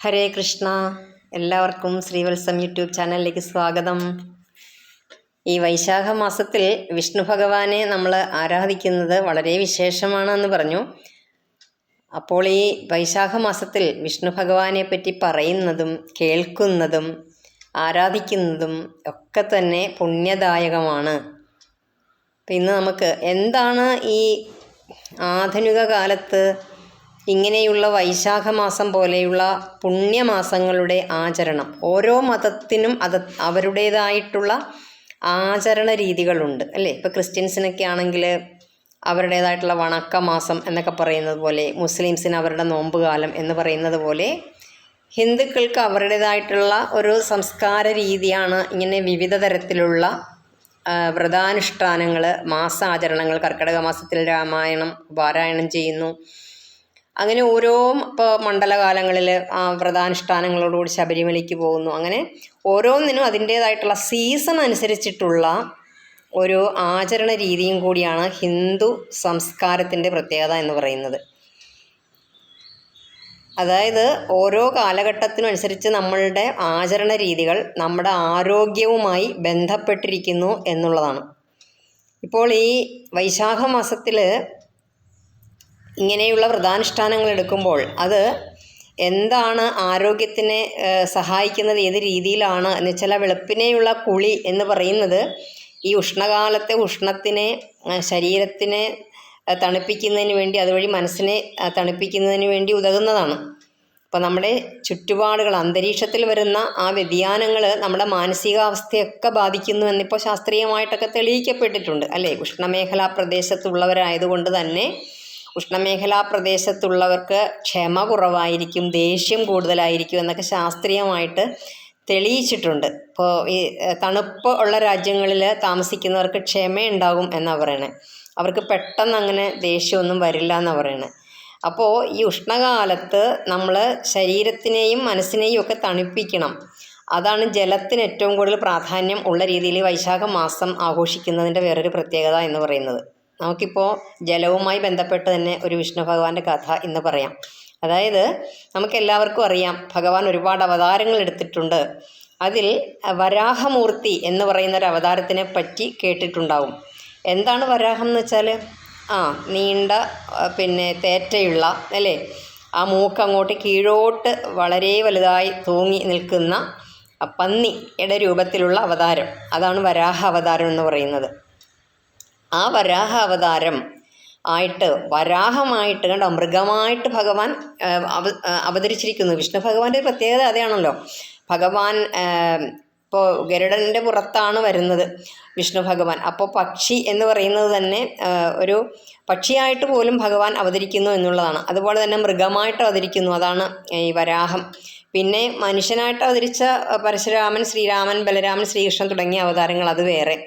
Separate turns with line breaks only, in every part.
ഹരേ കൃഷ്ണ. എല്ലാവർക്കും ശ്രീവത്സം യൂട്യൂബ് ചാനലിലേക്ക് സ്വാഗതം. ഈ വൈശാഖ മാസത്തിൽ വിഷ്ണു ഭഗവാനെ നമ്മൾ ആരാധിക്കുന്നത് വളരെ വിശേഷമാണെന്ന് പറഞ്ഞു. അപ്പോൾ ഈ വൈശാഖ മാസത്തിൽ വിഷ്ണു ഭഗവാനെ പറ്റി പറയുന്നതും കേൾക്കുന്നതും ആരാധിക്കുന്നതും ഒക്കെ തന്നെ പുണ്യദായകമാണ്. അപ്പം ഇന്ന് നമുക്ക് എന്താണ് ഈ ആധുനിക കാലത്ത് ഇങ്ങനെയുള്ള വൈശാഖ മാസം പോലെയുള്ള പുണ്യമാസങ്ങളുടെ ആചരണം? ഓരോ മതത്തിനും അവരുടേതായിട്ടുള്ള ആചരണ രീതികളുണ്ട് അല്ലേ? ഇപ്പോൾ ക്രിസ്ത്യൻസിനൊക്കെ ആണെങ്കിൽ അവരുടേതായിട്ടുള്ള വണക്കമാസം എന്നൊക്കെ പറയുന്നത് പോലെ, മുസ്ലിംസിന് അവരുടെ നോമ്പ് കാലം എന്ന് പറയുന്നത് പോലെ, ഹിന്ദുക്കൾക്ക് അവരുടേതായിട്ടുള്ള ഒരു സംസ്കാര രീതിയാണ് ഇങ്ങനെ വിവിധ തരത്തിലുള്ള വ്രതാനുഷ്ഠാനങ്ങൾ, മാസാചരണങ്ങൾ. കർക്കിടക മാസത്തിൽ രാമായണം പാരായണം ചെയ്യുന്നു. അങ്ങനെ ഓരോ ഇപ്പോൾ മണ്ഡലകാലങ്ങളിൽ വ്രതാനുഷ്ഠാനങ്ങളോടുകൂടി ശബരിമലയ്ക്ക് പോകുന്നു. അങ്ങനെ ഓരോന്നിനും അതിൻ്റേതായിട്ടുള്ള സീസൺ അനുസരിച്ചിട്ടുള്ള ഒരു ആചരണ രീതിയും കൂടിയാണ് ഹിന്ദു സംസ്കാരത്തിൻ്റെ പ്രത്യേകത എന്ന് പറയുന്നത്. അതായത് ഓരോ കാലഘട്ടത്തിനും അനുസരിച്ച് നമ്മളുടെ ആചരണ രീതികൾ നമ്മുടെ ആരോഗ്യവുമായി ബന്ധപ്പെട്ടിരിക്കുന്നു എന്നുള്ളതാണ്. ഇപ്പോൾ ഈ വൈശാഖ മാസത്തിൽ ഇങ്ങനെയുള്ള വ്രതാനുഷ്ഠാനങ്ങൾ എടുക്കുമ്പോൾ അത് എന്താണ് ആരോഗ്യത്തിനെ സഹായിക്കുന്നത്, ഏത് രീതിയിലാണ് എന്ന് വെച്ചാൽ, വെളുപ്പിനെയുള്ള കുളി എന്ന് പറയുന്നത് ഈ ഉഷ്ണകാലത്തെ ഉഷ്ണത്തിനെ, ശരീരത്തിനെ തണുപ്പിക്കുന്നതിന് വേണ്ടി, അതുവഴി മനസ്സിനെ തണുപ്പിക്കുന്നതിന് വേണ്ടി ഉതകുന്നതാണ്. അപ്പോൾ നമ്മുടെ ചുറ്റുപാടുകൾ, അന്തരീക്ഷത്തിൽ വരുന്ന ആ വ്യതിയാനങ്ങൾ നമ്മുടെ മാനസികാവസ്ഥയൊക്കെ ബാധിക്കുന്നു എന്നിപ്പോൾ ശാസ്ത്രീയമായിട്ടൊക്കെ തെളിയിക്കപ്പെട്ടിട്ടുണ്ട് അല്ലേ? ഉഷ്ണമേഖലാ പ്രദേശത്തുള്ളവരായതുകൊണ്ട് തന്നെ ഉഷ്ണമേഖലാ പ്രദേശത്തുള്ളവർക്ക് ക്ഷമ കുറവായിരിക്കും, ദേഷ്യം കൂടുതലായിരിക്കും എന്നൊക്കെ ശാസ്ത്രീയമായിട്ട് തെളിയിച്ചിട്ടുണ്ട്. ഇപ്പോൾ ഈ തണുപ്പ് ഉള്ള രാജ്യങ്ങളിൽ താമസിക്കുന്നവർക്ക് ക്ഷമയുണ്ടാകും എന്നാണ് പറയണത്. അവർക്ക് പെട്ടെന്ന് അങ്ങനെ ദേഷ്യമൊന്നും വരില്ല എന്നാണ് പറയണത്. അപ്പോൾ ഈ ഉഷ്ണകാലത്ത് നമ്മൾ ശരീരത്തിനെയും മനസ്സിനെയും ഒക്കെ തണുപ്പിക്കണം. അതാണ് ജലത്തിന് ഏറ്റവും കൂടുതൽ പ്രാധാന്യം ഉള്ള രീതിയിൽ വൈശാഖ മാസം ആഘോഷിക്കുന്നതിൻ്റെ വേറൊരു പ്രത്യേകത എന്ന് പറയുന്നത്. നമുക്കിപ്പോൾ ജലവുമായി ബന്ധപ്പെട്ട് തന്നെ ഒരു വിഷ്ണു ഭഗവാന്റെ കഥ ഇന്ന് പറയാം. അതായത് നമുക്കെല്ലാവർക്കും അറിയാം, ഭഗവാൻ ഒരുപാട് അവതാരങ്ങൾ എടുത്തിട്ടുണ്ട്. അതിൽ വരാഹമൂർത്തി എന്ന് പറയുന്ന ഒരു അവതാരത്തിനെ പറ്റി കേട്ടിട്ടുണ്ടാവും. എന്താണ് വരാഹം എന്ന് വെച്ചാൽ, നീണ്ട തേറ്റയുള്ള അല്ലേ, ആ മൂക്ക് അങ്ങോട്ട് കീഴോട്ട് വളരെ വലുതായി തൂങ്ങി നിൽക്കുന്ന പന്നിയുടെ രൂപത്തിലുള്ള അവതാരം, അതാണ് വരാഹ അവതാരം എന്ന് പറയുന്നത്. ആ വരാഹ അവതാരം ആയിട്ട്, വരാഹമായിട്ട് കണ്ടോ, മൃഗമായിട്ട് ഭഗവാൻ അവതരിച്ചിരിക്കുന്നു. വിഷ്ണു ഭഗവാന്റെ ഒരു പ്രത്യേകത അതാണല്ലോ. ഭഗവാൻ ഇപ്പോൾ ഗരുഡൻ്റെ പുറത്താണ് വരുന്നത് വിഷ്ണു ഭഗവാൻ. അപ്പോൾ പക്ഷി എന്ന് പറയുന്നത് തന്നെ ഒരു പക്ഷിയായിട്ട് പോലും ഭഗവാൻ അവതരിക്കുന്നു എന്നുള്ളതാണ്. അതുപോലെ തന്നെ മൃഗമായിട്ട് അവതരിക്കുന്നു, അതാണ് ഈ വരാഹം. പിന്നെ മനുഷ്യനായിട്ട് അവതരിച്ച പരശുരാമൻ, ശ്രീരാമൻ, ബലരാമൻ, ശ്രീകൃഷ്ണൻ തുടങ്ങിയ അവതാരങ്ങൾ അത് വേറെ.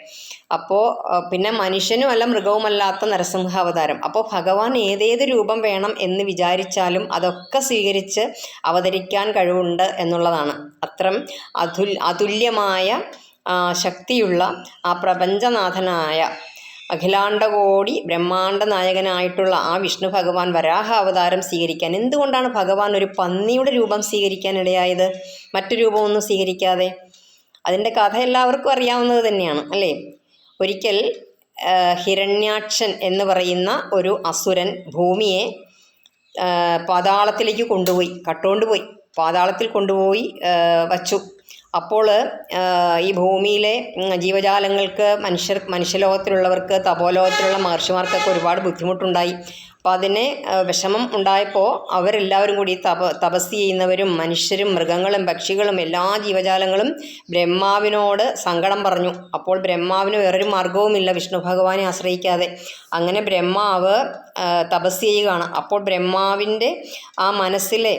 അപ്പോൾ പിന്നെ മനുഷ്യനുമല്ല മൃഗവുമല്ലാത്ത നരസിംഹ അവതാരം. അപ്പോൾ ഭഗവാൻ ഏതേത് രൂപം വേണം എന്ന് വിചാരിച്ചാലും അതൊക്കെ സ്വീകരിച്ച് അവതരിക്കാൻ കഴിവുണ്ട് എന്നുള്ളതാണ്. അത്രം അതുല്യമായ ശക്തിയുള്ള ആ പ്രപഞ്ചനാഥനായ അഖിലാണ്ടകോടി ബ്രഹ്മാണ്ട നായകനായിട്ടുള്ള ആ വിഷ്ണു ഭഗവാൻ വരാഹ അവതാരം സ്വീകരിക്കാൻ, എന്തുകൊണ്ടാണ് ഭഗവാൻ ഒരു പന്നിയുടെ രൂപം സ്വീകരിക്കാൻ ഇടയായത്, മറ്റു രൂപമൊന്നും സ്വീകരിക്കാതെ? അതിൻ്റെ കഥ എല്ലാവർക്കും അറിയാവുന്നത് തന്നെയാണ് അല്ലേ? ഒരിക്കൽ ഹിരണ്യാക്ഷൻ എന്ന് പറയുന്ന ഒരു അസുരൻ ഭൂമിയെ പാതാളത്തിലേക്ക് കൊണ്ടുപോയി, കട്ടുകൊണ്ടുപോയി പാതാളത്തിൽ കൊണ്ടുപോയി വച്ചു. അപ്പോൾ ഈ ഭൂമിയിലെ ജീവജാലങ്ങൾക്ക്, മനുഷ്യലോകത്തിലുള്ളവർക്ക്, തപോലോകത്തിലുള്ള മഹർഷിമാർക്കൊക്കെ ഒരുപാട് ബുദ്ധിമുട്ടുണ്ടായി. അപ്പോൾ അതിന് വിഷമം ഉണ്ടായപ്പോൾ അവരെല്ലാവരും കൂടി തപസ് ചെയ്യുന്നവരും മനുഷ്യരും മൃഗങ്ങളും പക്ഷികളും എല്ലാ ജീവജാലങ്ങളും ബ്രഹ്മാവിനോട് സങ്കടം പറഞ്ഞു. അപ്പോൾ ബ്രഹ്മാവിന് വേറൊരു മാർഗവുമില്ല വിഷ്ണു ഭഗവാനെ ആശ്രയിക്കാതെ. അങ്ങനെ ബ്രഹ്മാവ് തപസ് ചെയ്യുകയാണ്. അപ്പോൾ ബ്രഹ്മാവിൻ്റെ ആ മനസ്സിലെ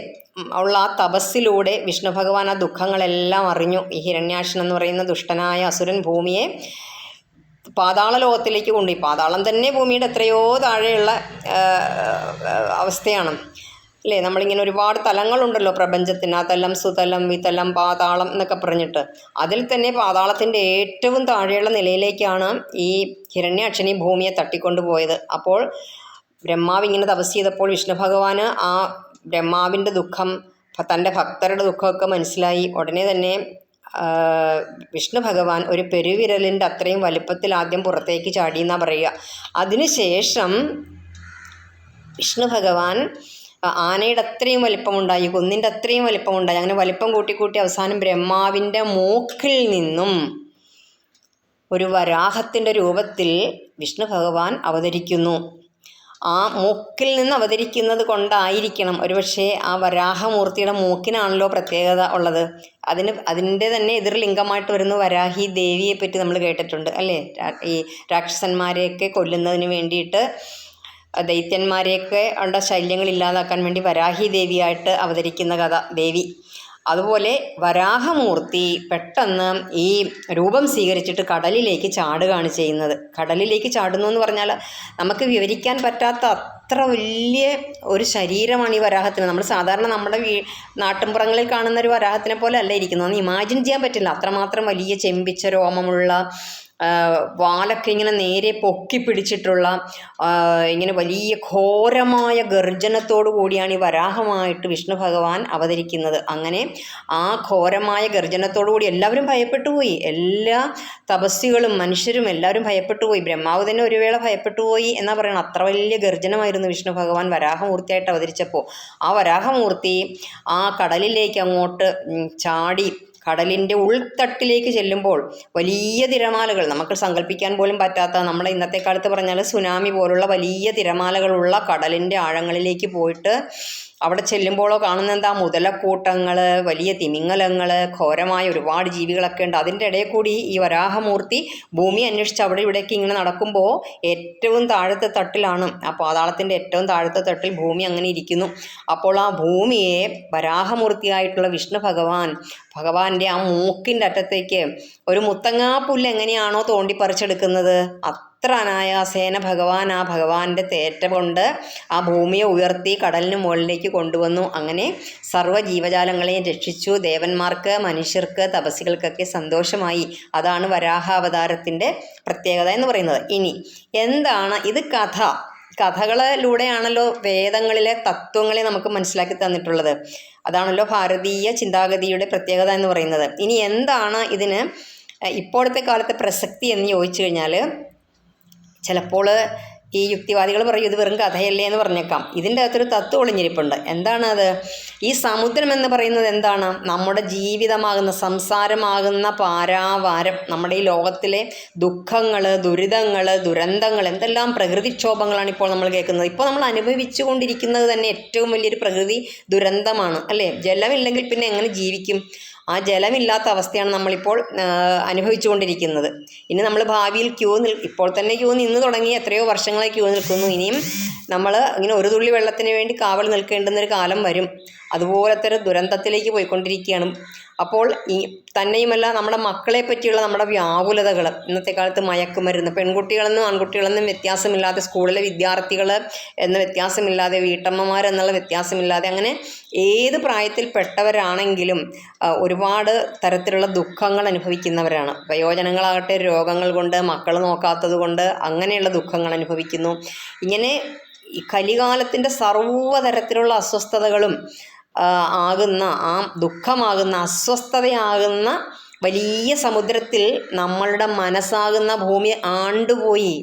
ഉള്ള ആ തപസ്സിലൂടെ വിഷ്ണു ഭഗവാൻ ആ ദുഃഖങ്ങളെല്ലാം അറിഞ്ഞു. ഈ ഹിരണ്യാക്ഷൻ എന്ന് പറയുന്ന ദുഷ്ടനായ അസുരൻ ഭൂമിയെ പാതാള ലോകത്തിലേക്ക് കൊണ്ടുപോയി. പാതാളം തന്നെ ഭൂമിയുടെ എത്രയോ താഴെയുള്ള അവസ്ഥയാണ് അല്ലേ? നമ്മളിങ്ങനെ ഒരുപാട് തലങ്ങളുണ്ടല്ലോ പ്രപഞ്ചത്തിന്, അതലം, സുതലം, വിതലം, പാതാളം എന്നൊക്കെ പറഞ്ഞിട്ട്. അതിൽ തന്നെ പാതാളത്തിൻ്റെ ഏറ്റവും താഴെയുള്ള നിലയിലേക്കാണ് ഈ ഹിരണ്യാക്ഷൻ ഈ ഭൂമിയെ തട്ടിക്കൊണ്ടുപോയത്. അപ്പോൾ ബ്രഹ്മാവ് ഇങ്ങനെ തപസ് ചെയ്തപ്പോൾ വിഷ്ണു ഭഗവാന് ആ ബ്രഹ്മാവിൻ്റെ ദുഃഖം തൻ്റെ ഭക്തരുടെ ദുഃഖമൊക്കെ മനസ്സിലായി. ഉടനെ തന്നെ വിഷ്ണു ഭഗവാൻ ഒരു പെരുവിരലിൻ്റെ അത്രയും വലിപ്പത്തിൽ ആദ്യം പുറത്തേക്ക് ചാടിയെന്നാണ് പറയുക. അതിനുശേഷം വിഷ്ണു ഭഗവാൻ ആനയുടെ അത്രയും വലിപ്പമുണ്ടായി, കുന്നിൻ്റെ അത്രയും വലിപ്പമുണ്ടായി. അങ്ങനെ വലിപ്പം കൂട്ടി അവസാനം ബ്രഹ്മാവിൻ്റെ മൂക്കിൽ നിന്നും ഒരു വരാഹത്തിൻ്റെ രൂപത്തിൽ വിഷ്ണു ഭഗവാൻ അവതരിക്കുന്നു. ആ മൂക്കിൽ നിന്ന് അവതരിക്കുന്നത് കൊണ്ടായിരിക്കണം ഒരുപക്ഷെ ആ വരാഹമൂർത്തിയുടെ മൂക്കിനാണല്ലോ പ്രത്യേകത ഉള്ളത്. അതിൻ്റെ തന്നെ എതിർലിംഗമായിട്ട് വരുന്ന വരാഹി ദേവിയെ പറ്റി നമ്മൾ കേട്ടിട്ടുണ്ട് അല്ലേ? ഈ രാക്ഷസന്മാരെയൊക്കെ കൊല്ലുന്നതിന് വേണ്ടിയിട്ട്, ദൈത്യന്മാരെയൊക്കെ ഉള്ള ശല്യങ്ങൾ ഇല്ലാതാക്കാൻ വേണ്ടി വരാഹി ദേവിയായിട്ട് അവതരിക്കുന്ന കഥ ദേവി. അതുപോലെ വരാഹമൂർത്തി പെട്ടെന്ന് ഈ രൂപം സ്വീകരിച്ചിട്ട് കടലിലേക്ക് ചാടുകയാണ് ചെയ്യുന്നത്. കടലിലേക്ക് ചാടുന്നു എന്ന് പറഞ്ഞാൽ നമുക്ക് വിവരിക്കാൻ പറ്റാത്ത അത്ര വലിയ ഒരു ശരീരമാണ് ഈ വരാഹത്തിന്. നമ്മൾ സാധാരണ നമ്മുടെ നാട്ടിൻപുറങ്ങളിൽ കാണുന്ന ഒരു വരാഹത്തിനെ പോലെ അല്ല ഇരിക്കുന്നത്. ഒന്ന് ഇമാജിൻ ചെയ്യാൻ പറ്റില്ല. അത്രമാത്രം വലിയ ചെമ്പിച്ച രോമമുള്ള, വാലൊക്കെ ഇങ്ങനെ നേരെ പൊക്കി പിടിച്ചിട്ടുള്ള, ഇങ്ങനെ വലിയ ഘോരമായ ഗർജനത്തോടു കൂടിയാണ് ഈ വരാഹമായിട്ട് വിഷ്ണു ഭഗവാൻ അവതരിക്കുന്നത്. അങ്ങനെ ആ ഘോരമായ ഗർജനത്തോടു കൂടി എല്ലാവരും ഭയപ്പെട്ടു പോയി. എല്ലാ തപസ്വികളും മനുഷ്യരും എല്ലാവരും ഭയപ്പെട്ടു പോയി. ബ്രഹ്മാവ് തന്നെ ഒരു വേള ഭയപ്പെട്ടു പോയി എന്നാ പറയണം. അത്ര വലിയ ഗർജനമായിരുന്നു വിഷ്ണു ഭഗവാൻ വരാഹമൂർത്തിയായിട്ട് അവതരിച്ചപ്പോൾ. ആ വരാഹമൂർത്തി ആ കടലിലേക്ക് അങ്ങോട്ട് ചാടി കടലിൻ്റെ ഉൾത്തട്ടിലേക്ക് ചെല്ലുമ്പോൾ വലിയ തിരമാലകൾ, നമുക്ക് സങ്കല്പിക്കാൻ പോലും പറ്റാത്ത, നമ്മുടെ ഇന്നത്തെ കാലത്ത് പറഞ്ഞാൽ സുനാമി പോലുള്ള വലിയ തിരമാലകളുള്ള കടലിൻ്റെ ആഴങ്ങളിലേക്ക് പോയിട്ട് അവിടെ ചെല്ലുമ്പോഴോ കാണുന്ന എന്താ മുതലക്കൂട്ടങ്ങൾ, വലിയ തിമിംഗലങ്ങൾ, ഘോരമായ ഒരുപാട് ജീവികളൊക്കെ ഉണ്ട്. അതിൻ്റെ ഇടയിൽ കൂടി ഈ വരാഹമൂർത്തി ഭൂമി അന്വേഷിച്ച് അവിടെ ഇവിടേക്ക് ഇങ്ങനെ നടക്കുമ്പോൾ ഏറ്റവും താഴത്തെ തട്ടിലാണ്, ആ പാതാളത്തിൻ്റെ ഏറ്റവും താഴത്തെ തട്ടിൽ ഭൂമി അങ്ങനെ ഇരിക്കുന്നു. അപ്പോൾ ആ ഭൂമിയെ വരാഹമൂർത്തിയായിട്ടുള്ള വിഷ്ണു ഭഗവാന്റെ ആ മൂക്കിൻ്റെ അറ്റത്തേക്ക് ഒരു മുത്തങ്ങാപ്പുല്ല് എങ്ങനെയാണോ തോണ്ടിപ്പറിച്ചെടുക്കുന്നത് അത്ര അനായാസേന ഭഗവാൻ ആ ഭഗവാന്റെ തേറ്റ കൊണ്ട് ആ ഭൂമിയെ ഉയർത്തി കടലിന് മുകളിലേക്ക് കൊണ്ടുവന്നു. അങ്ങനെ സർവ്വ ജീവജാലങ്ങളെയും രക്ഷിച്ചു. ദേവന്മാർക്ക്, മനുഷ്യർക്ക്, തപസ്സികൾക്കൊക്കെ സന്തോഷമായി. അതാണ് വരാഹാവതാരത്തിൻ്റെ പ്രത്യേകത എന്ന് പറയുന്നത്. ഇനി എന്താണ് ഇത്? കഥകളിലൂടെയാണല്ലോ വേദങ്ങളിലെ തത്വങ്ങളെ നമുക്ക് മനസ്സിലാക്കി തന്നിട്ടുള്ളത്. അതാണല്ലോ ഭാരതീയ ചിന്താഗതിയുടെ പ്രത്യേകത എന്ന് പറയുന്നത്. ഇനി എന്താണ് ഇതിന് ഇപ്പോഴത്തെ കാലത്തെ പ്രസക്തി എന്ന് ചോദിച്ചു കഴിഞ്ഞാൽ, ചിലപ്പോൾ ഈ യുക്തിവാദികൾ പറയും ഇത് വെറും കഥയല്ലേ എന്ന് പറഞ്ഞേക്കാം. ഇതിൻ്റെ അകത്തൊരു തത്വം ഒളിഞ്ഞിരിപ്പുണ്ട്. എന്താണ് അത്? ഈ സമുദ്രം എന്ന് പറയുന്നത് എന്താണ്? നമ്മുടെ ജീവിതമാകുന്ന, സംസാരമാകുന്ന പാരാവാരം, നമ്മുടെ ഈ ലോകത്തിലെ ദുഃഖങ്ങൾ, ദുരിതങ്ങൾ, ദുരന്തങ്ങൾ, എന്തെല്ലാം പ്രകൃതിക്ഷോഭങ്ങളാണ് ഇപ്പോൾ നമ്മൾ കേൾക്കുന്നത്. ഇപ്പോൾ നമ്മൾ അനുഭവിച്ചു കൊണ്ടിരിക്കുന്നത് തന്നെ ഏറ്റവും വലിയൊരു പ്രകൃതി ദുരന്തമാണ് അല്ലേ? ജലമില്ലെങ്കിൽ പിന്നെ എങ്ങനെ ജീവിക്കും? ആ ജലമില്ലാത്ത അവസ്ഥയാണ് നമ്മളിപ്പോൾ അനുഭവിച്ചു കൊണ്ടിരിക്കുന്നത്. ഇനി നമ്മൾ ഭാവിയിൽ ഇപ്പോൾ തന്നെ ക്യൂ നിന്ന് തുടങ്ങി, എത്രയോ വർഷങ്ങളായി ക്യൂ നിൽക്കുന്നു. ഇനിയും നമ്മൾ ഇങ്ങനെ ഒരു തുള്ളി വെള്ളത്തിന് വേണ്ടി കാവൽ നിൽക്കേണ്ടുന്നൊരു കാലം വരും. അതുപോലത്തെ ഒരു ദുരന്തത്തിലേക്ക് പോയിക്കൊണ്ടിരിക്കുകയാണ്. അപ്പോൾ ഈ തന്നെയുമല്ല, നമ്മുടെ മക്കളെ പറ്റിയുള്ള നമ്മുടെ വ്യാകുലതകൾ, ഇന്നത്തെ കാലത്ത് മയക്കുമരുന്ന്, പെൺകുട്ടികളെന്നും ആൺകുട്ടികളെന്നും വ്യത്യാസമില്ലാതെ, സ്കൂളിലെ വിദ്യാർത്ഥികൾ എന്ന വ്യത്യാസമില്ലാതെ, വീട്ടമ്മമാരെന്നുള്ള വ്യത്യാസമില്ലാതെ, അങ്ങനെ ഏത് പ്രായത്തിൽപ്പെട്ടവരാണെങ്കിലും ഒരുപാട് തരത്തിലുള്ള ദുഃഖങ്ങൾ അനുഭവിക്കുന്നവരാണ്. വയോജനങ്ങളാകട്ടെ രോഗങ്ങൾ കൊണ്ട്, മക്കൾ നോക്കാത്തത് കൊണ്ട് അങ്ങനെയുള്ള ദുഃഖങ്ങൾ അനുഭവിക്കുന്നു. ഇങ്ങനെ ഈ കലികാലത്തിൻ്റെ സർവ്വതരത്തിലുള്ള അസ്വസ്ഥതകളും ആകുന്ന, ആ ദുഃഖമാകുന്ന, അസ്വസ്ഥതയാകുന്ന വലിയ സമുദ്രത്തിൽ നമ്മളുടെ മനസ്സാകുന്ന ഭൂമി ആണ്ടുപോയി.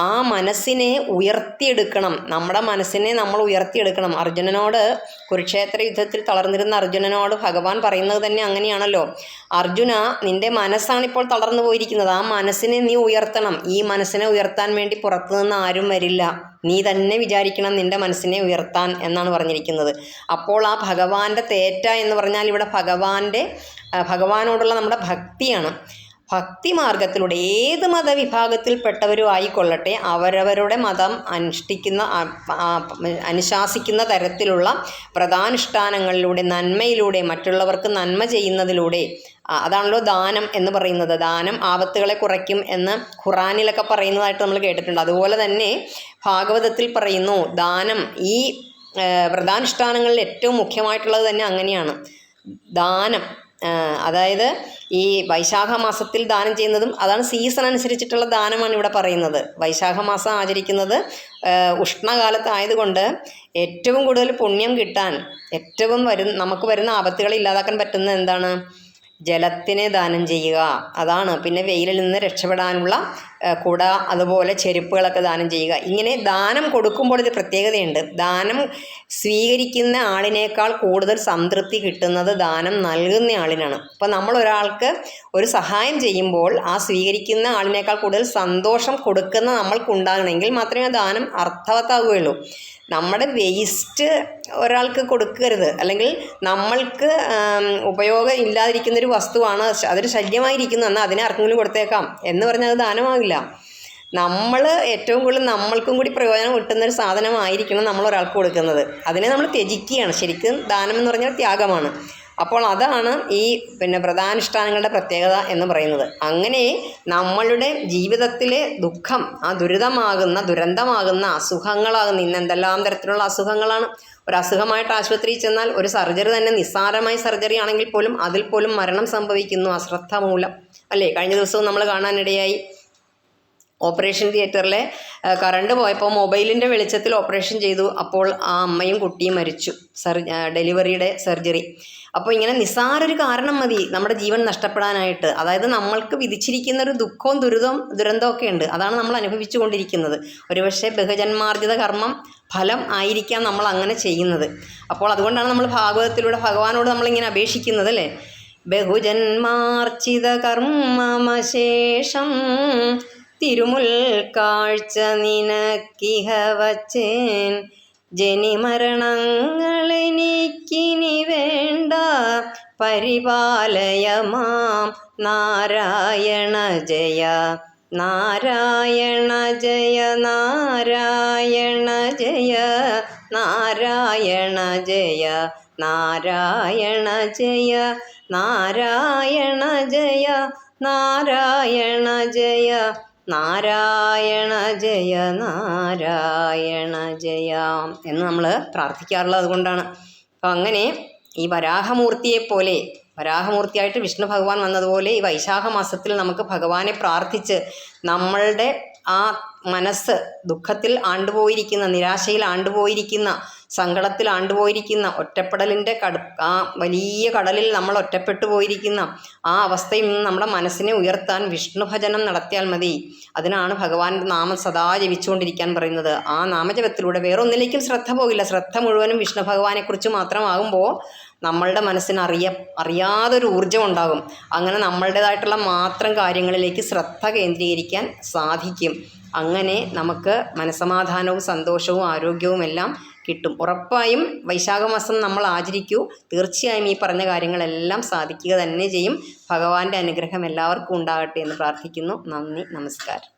ആ മനസ്സിനെ ഉയർത്തിയെടുക്കണം. നമ്മുടെ മനസ്സിനെ നമ്മൾ ഉയർത്തിയെടുക്കണം. അർജുനനോട്, കുരുക്ഷേത്ര യുദ്ധത്തിൽ തളർന്നിരുന്ന അർജുനനോട് ഭഗവാൻ പറയുന്നത് തന്നെ അങ്ങനെയാണല്ലോ. അർജുന, നിന്റെ മനസ്സാണിപ്പോൾ തളർന്നു പോയിരിക്കുന്നത്. ആ മനസ്സിനെ നീ ഉയർത്തണം. ഈ മനസ്സിനെ ഉയർത്താൻ വേണ്ടി പുറത്തുനിന്ന് ആരും വരില്ല. നീ തന്നെ വിചാരിക്കണം നിന്റെ മനസ്സിനെ ഉയർത്താൻ എന്നാണ് പറഞ്ഞിരിക്കുന്നത്. അപ്പോൾ ആ ഭഗവാന്റെ തേറ്റ എന്ന് പറഞ്ഞാൽ ഇവിടെ ഭഗവാനോടുള്ള നമ്മുടെ ഭക്തിയാണ്. ഭക്തി മാർഗത്തിലൂടെ ഏത് മതവിഭാഗത്തിൽപ്പെട്ടവരും ആയിക്കൊള്ളട്ടെ, അവരവരുടെ മതം അനുശാസിക്കുന്ന തരത്തിലുള്ള വ്രതാനുഷ്ഠാനങ്ങളിലൂടെ, നന്മയിലൂടെ, മറ്റുള്ളവർക്ക് നന്മ ചെയ്യുന്നതിലൂടെ, അതാണല്ലോ ദാനം എന്ന് പറയുന്നത്. ദാനം ആപത്തുകളെ കുറയ്ക്കും എന്ന് ഖുറാനിലൊക്കെ പറയുന്നതായിട്ട് നമ്മൾ കേട്ടിട്ടുണ്ട്. അതുപോലെ തന്നെ ഭാഗവതത്തിൽ പറയുന്നു ദാനം. ഈ വ്രതാനുഷ്ഠാനങ്ങളിൽ ഏറ്റവും മുഖ്യമായിട്ടുള്ളത് തന്നെ അങ്ങനെയാണ്, ദാനം. അതായത് ഈ വൈശാഖ മാസത്തിൽ ദാനം ചെയ്യുന്നതും അതാണ് സീസൺ അനുസരിച്ചിട്ടുള്ള ദാനമാണ് ഇവിടെ പറയുന്നത്. വൈശാഖ മാസം ആചരിക്കുന്നത് ഉഷ്ണകാലത്തായതുകൊണ്ട് ഏറ്റവും കൂടുതൽ പുണ്യം കിട്ടാൻ, ഏറ്റവും നമുക്ക് വരുന്ന ആപത്തുകളെ ഇല്ലാതാക്കാൻ പറ്റുന്നത് എന്താണ്? ജലത്തിനെ ദാനം ചെയ്യുക. അതാണ്. പിന്നെ വെയിലിൽ നിന്ന് രക്ഷപ്പെടാനുള്ള കുട, അതുപോലെ ചെരുപ്പുകളൊക്കെ ദാനം ചെയ്യുക. ഇങ്ങനെ ദാനം കൊടുക്കുമ്പോൾ ഒരു പ്രത്യേകതയുണ്ട്. ദാനം സ്വീകരിക്കുന്ന ആളിനേക്കാൾ കൂടുതൽ സംതൃപ്തി കിട്ടുന്നത് ദാനം നൽകുന്ന ആളിനാണ്. അപ്പോൾ നമ്മൾ ഒരാൾക്ക് ഒരു സഹായം ചെയ്യുമ്പോൾ ആ സ്വീകരിക്കുന്ന ആളിനേക്കാൾ കൂടുതൽ സന്തോഷം കൊടുക്കുന്ന നമ്മൾക്കുണ്ടാകണമെങ്കിൽ മാത്രമേ ആ ദാനം അർത്ഥവത്താകുകയുള്ളൂ. നമ്മുടെ വേസ്റ്റ് ഒരാൾക്ക് കൊടുക്കരുത്, അല്ലെങ്കിൽ നമ്മൾക്ക് ഉപയോഗം ഇല്ലാതിരിക്കുന്നൊരു വസ്തുവാണ്, അതൊരു ശല്യമായിരിക്കുന്നു, എന്നാൽ അതിനെ ആർക്കെങ്കിലും കൊടുത്തേക്കാം എന്ന് പറഞ്ഞാൽ അത് ദാനമാകില്ല. നമ്മൾ ഏറ്റവും കൂടുതൽ നമ്മൾക്കും കൂടി പ്രയോജനം കിട്ടുന്നൊരു സാധനമായിരിക്കണം നമ്മൾ ഒരാൾക്ക് കൊടുക്കുന്നത്. അതിനെ നമ്മൾ ത്യജിക്കുകയാണ്. ശരിക്കും ദാനം എന്ന് പറഞ്ഞാൽ ത്യാഗമാണ്. അപ്പോൾ അതാണ് ഈ വ്രതാനുഷ്ഠാനങ്ങളുടെ പ്രത്യേകത എന്ന് പറയുന്നത്. അങ്ങനെ നമ്മളുടെ ജീവിതത്തിലെ ദുഃഖം, ആ ദുരന്തമാകുന്ന അസുഖങ്ങളാകുന്ന, ഇന്ന് എന്തെല്ലാം തരത്തിലുള്ള അസുഖങ്ങളാണ്. ഒരു അസുഖമായിട്ട് ആശുപത്രിയിൽ ചെന്നാൽ ഒരു സർജറി തന്നെ, നിസ്സാരമായ സർജറി ആണെങ്കിൽ പോലും അതിൽ പോലും മരണം സംഭവിക്കുന്നു അശ്രദ്ധ മൂലം, അല്ലേ? കഴിഞ്ഞ ദിവസവും നമ്മൾ കാണാനിടയായി ഓപ്പറേഷൻ തിയേറ്ററിലെ കറണ്ട് പോയപ്പോൾ മൊബൈലിൻ്റെ വെളിച്ചത്തിൽ ഓപ്പറേഷൻ ചെയ്തു. അപ്പോൾ ആ അമ്മയും കുട്ടിയും മരിച്ചു. ഡെലിവറിയുടെ സർജറി. അപ്പോൾ ഇങ്ങനെ നിസ്സാരൊരു കാരണം മതി നമ്മുടെ ജീവൻ നഷ്ടപ്പെടാനായിട്ട്. അതായത് നമ്മൾക്ക് വിധിച്ചിരിക്കുന്ന ഒരു ദുഃഖവും ദുരന്തമൊക്കെ ഉണ്ട്. അതാണ് നമ്മൾ അനുഭവിച്ചു കൊണ്ടിരിക്കുന്നത്. ഒരുപക്ഷെ ബഹുജന്മാർജിത കർമ്മം ഫലം ആയിരിക്കാം നമ്മൾ അങ്ങനെ ചെയ്യുന്നത്. അപ്പോൾ അതുകൊണ്ടാണ് നമ്മൾ ഭാഗവതത്തിലൂടെ ഭഗവാനോട് നമ്മളിങ്ങനെ അപേക്ഷിക്കുന്നത്, അല്ലേ? ബഹുജന്മാർജിത കർമ്മമശേഷം തിരുമുൽ കാഴ്ച നിനക്കിഹ വച്ചേൻ, ജനിമരണങ്ങളെനിക്കിനി വേണ്ട, പരിപാലയ മാം നാരായണ ജയ, നാരായണ ജയ, നാരായണ ജയ, നാരായണ ജയ, നാരായണ ജയ, നാരായണ ജയ, നാരായണ ജയ, നാരായണ ജയ, നാരായണ ജയ എന്ന് നമ്മൾ പ്രാർത്ഥിക്കാറുള്ളത് അതുകൊണ്ടാണ്. അപ്പം അങ്ങനെ ഈ വരാഹമൂർത്തിയായിട്ട് വിഷ്ണു ഭഗവാൻ വന്നതുപോലെ ഈ വൈശാഖ മാസത്തിൽ നമുക്ക് ഭഗവാനെ പ്രാർത്ഥിച്ച് നമ്മളുടെ ആ മനസ്സ് ദുഃഖത്തിൽ ആണ്ടുപോയിരിക്കുന്ന, നിരാശയിൽ ആണ്ടുപോയിരിക്കുന്ന, സങ്കടത്തിൽ ആണ്ടുപോയിരിക്കുന്ന, ഒറ്റപ്പെടലിൻ്റെ ആ വലിയ കടലിൽ നമ്മൾ ഒറ്റപ്പെട്ടു പോയിരിക്കുന്ന ആ അവസ്ഥയിൽ നിന്ന് നമ്മുടെ മനസ്സിനെ ഉയർത്താൻ വിഷ്ണു ഭജനം നടത്തിയാൽ മതി. അതിനാണ് ഭഗവാന്റെ നാമം സദാ ജപിച്ചുകൊണ്ടിരിക്കാൻ പറയുന്നത്. ആ നാമജപത്തിലൂടെ വേറൊന്നിലേക്കും ശ്രദ്ധ പോകില്ല. ശ്രദ്ധ മുഴുവനും വിഷ്ണു ഭഗവാനെക്കുറിച്ച് മാത്രമാകുമ്പോൾ നമ്മളുടെ മനസ്സിന് അറിയാതൊരു ഊർജ്ജം ഉണ്ടാകും. അങ്ങനെ നമ്മളുടേതായിട്ടുള്ള മാത്രം കാര്യങ്ങളിലേക്ക് ശ്രദ്ധ കേന്ദ്രീകരിക്കാൻ സാധിക്കും. അങ്ങനെ നമുക്ക് മനസ്സമാധാനവും സന്തോഷവും ആരോഗ്യവും എല്ലാം കിട്ടും. ഉറപ്പായും വൈശാഖമാസം നമ്മൾ ആചരിക്കൂ. തീർച്ചയായും ഈ പറഞ്ഞ കാര്യങ്ങളെല്ലാം സാധിക്കുക തന്നെ ചെയ്യും. ഭഗവാന്റെ അനുഗ്രഹം എല്ലാവർക്കും ഉണ്ടാകട്ടെ എന്ന് പ്രാർത്ഥിക്കുന്നു. നന്ദി, നമസ്കാരം.